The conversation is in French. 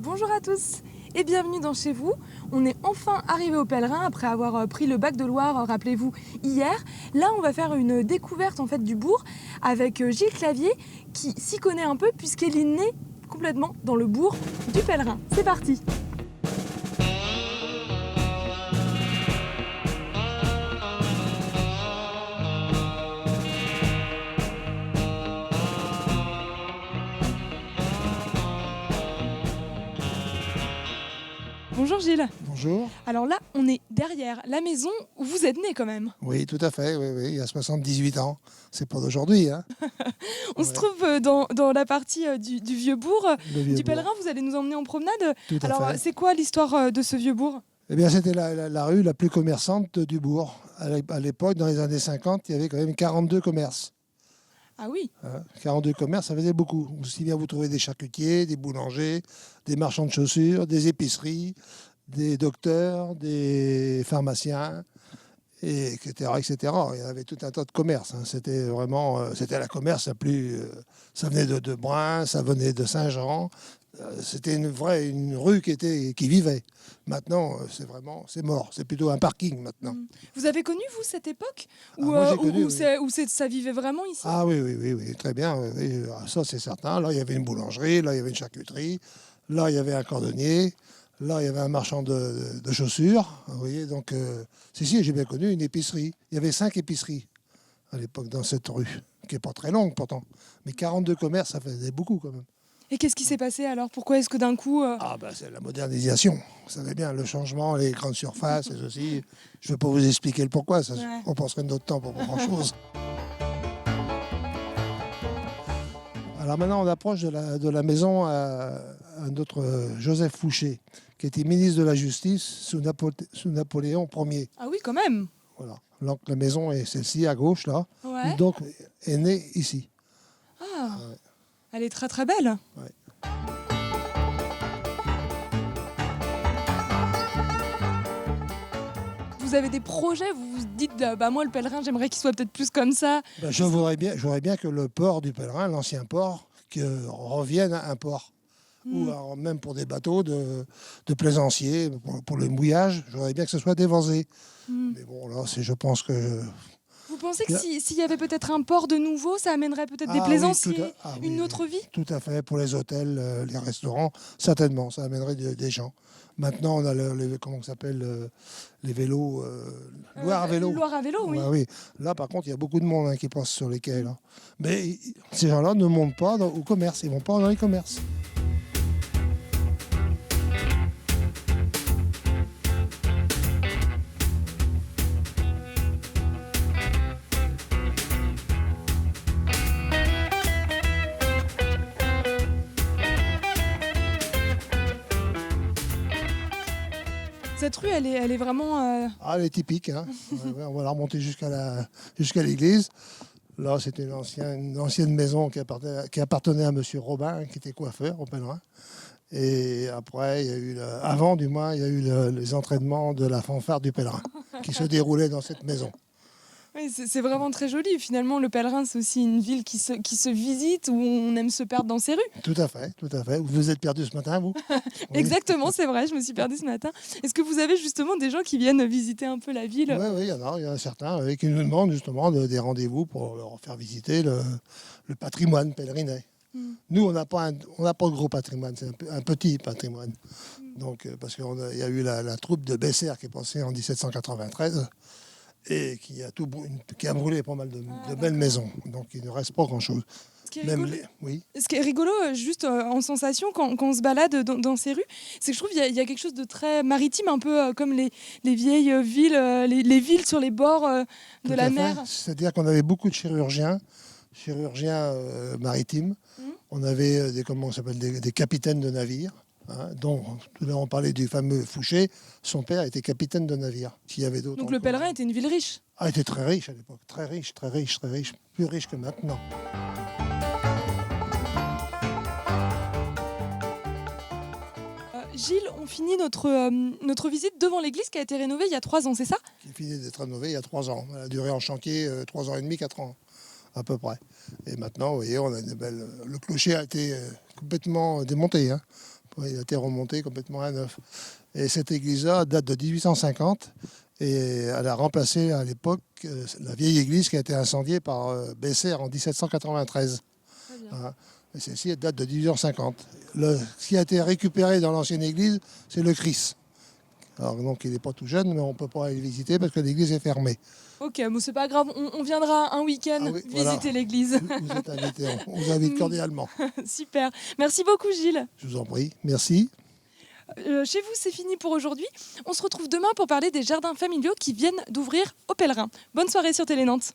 Bonjour à tous et bienvenue dans Chez vous. On est enfin arrivé au Pèlerin après avoir pris le bac de Loire, rappelez-vous, hier. Là, on va faire une découverte en fait du bourg avec Gilles Clavier qui s'y connaît un peu puisqu'elle est née complètement dans le bourg du Pèlerin. C'est parti! Bonjour Gilles. Bonjour. Alors là, on est derrière la maison où vous êtes né quand même. Oui, tout à fait. Oui, il y a 78 ans. C'est pas d'aujourd'hui. Hein. On se trouve dans la partie du vieux bourg Le vieux du bourg. Pèlerin. Vous allez nous emmener en promenade. Tout à Alors, fait. c'est quoi l'histoire de ce vieux bourg? Eh bien, c'était la rue la plus commerçante du bourg. À l'époque, dans les années 50, il y avait quand même 42 commerces. Ah oui. 42 commerces, ça faisait beaucoup. Aussi bien vous trouvez des charcutiers, des boulangers, des marchands de chaussures, des épiceries, des docteurs, des pharmaciens, etc., etc. Il y avait tout un tas de commerces. Hein. C'était vraiment, c'était la commerce la plus. Ça venait de Brun, ça venait de Saint-Jean. C'était une rue qui vivait. Maintenant, c'est mort. C'est plutôt un parking maintenant. Vous avez connu, vous, cette époque où, moi, j'ai connu, oui. ça vivait vraiment ici? Ah oui, très bien. Oui. Ça, c'est certain. Là, il y avait une boulangerie, là, il y avait une charcuterie, là, il y avait un cordonnier, là, il y avait un marchand de chaussures. Vous voyez, donc, si, j'ai bien connu une épicerie. Il y avait 5 épiceries à l'époque dans cette rue, qui n'est pas très longue pourtant. Mais 42 commerces, ça faisait beaucoup quand même. Et qu'est-ce qui s'est passé alors? Pourquoi est-ce que d'un coup... C'est la modernisation. Vous savez bien, le changement, les grandes surfaces et ceci. Je ne vais pas vous expliquer le pourquoi. Ça, Ouais. On passerait notre temps pour pas grand-chose. Alors maintenant, on approche de la maison à notre Joseph Fouché, qui était ministre de la Justice sous Napoléon Ier. Ah oui, quand même. Voilà. Donc la maison est celle-ci, à gauche, là. Ouais. Donc, est née ici. Ah, Ouais. elle est très très belle. Ouais. Vous avez des projets, vous vous dites, moi le Pèlerin, j'aimerais qu'il soit peut-être plus comme ça. J'aurais bien que le port du Pèlerin, l'ancien port, revienne à un port. Ou alors même pour des bateaux de plaisanciers, pour le mouillage, j'aurais bien que ce soit dévasé. Mais bon, là, je pense que... Vous pensez que s'il y avait peut-être un port de nouveau, ça amènerait peut-être des oui, plaisanciers, oui, une autre vie? Tout à fait, pour les hôtels, les restaurants, certainement, ça amènerait des gens. Maintenant, on a comment ça s'appelle, les vélos, Loire à vélo. Loire à vélo, oui. Ouais, oui. Là, par contre, il y a beaucoup de monde qui passe sur les quais. Là. Mais ces gens-là ne montent pas au commerce, ils ne vont pas dans les commerces. Cette rue, elle est vraiment... Elle est typique. Hein. On va la remonter jusqu'à l'église. Là, c'était une ancienne maison qui appartenait à M. Robin, qui était coiffeur au Pèlerin. Et après, avant du moins, il y a eu les entraînements de la fanfare du Pèlerin qui se déroulaient dans cette maison. Oui, c'est vraiment très joli. Finalement, le Pèlerin, c'est aussi une ville qui se visite, où on aime se perdre dans ses rues. Tout à fait. Vous vous êtes perdu ce matin, vous? Oui. Exactement, c'est vrai, je me suis perdue ce matin. Est-ce que vous avez justement des gens qui viennent visiter un peu la ville? Oui, il y en a certains qui nous demandent justement des rendez-vous pour leur faire visiter le patrimoine pèlerinais. Nous, on n'a pas de gros patrimoine, c'est un petit patrimoine. Donc, parce qu'il y a eu la troupe de Bessères qui est passée en 1793 et qui a brûlé pas mal de belles maisons. Donc, il ne reste pas grand-chose. Ce qui est rigolo, Oui. Ce qui est rigolo, juste en sensation, quand on se balade dans ces rues, c'est que je trouve qu'il y a quelque chose de très maritime, un peu comme les vieilles villes, les villes sur les bords de la mer. C'est-à-dire qu'on avait beaucoup de chirurgiens maritimes. On avait des capitaines de navires. Hein, dont tout à l'heure on parlait du fameux Fouché, son père était capitaine de navire. S'il y avait d'autres. Donc le Pèlerin était une ville riche. Ah, il était très riche à l'époque, très riche, plus riche que maintenant. Gilles, on finit notre visite devant l'église qui a été rénovée il y a 3 ans, c'est ça? Qui finit d'être rénovée il y a 3 ans. Elle a duré en chantier 3 ans et demi, 4 ans, à peu près. Et maintenant, vous voyez, on a le clocher a été complètement démonté. Hein. Oui, il a été remonté complètement à neuf. Et cette église-là date de 1850 et elle a remplacé à l'époque la vieille église qui a été incendiée par Besser en 1793. Très bien. Voilà. Et celle-ci elle date de 1850. Ce qui a été récupéré dans l'ancienne église, c'est le Christ. Alors donc il n'est pas tout jeune, mais on ne peut pas aller le visiter parce que l'église est fermée. Ok, bon, c'est pas grave, on viendra un week-end Ah oui, visiter voilà. l'église. Vous êtes invités, on vous invite cordialement. Super. Merci beaucoup, Gilles. Je vous en prie, merci. Chez vous, c'est fini pour aujourd'hui. On se retrouve demain pour parler des jardins familiaux qui viennent d'ouvrir aux pèlerins. Bonne soirée sur Télé Nantes.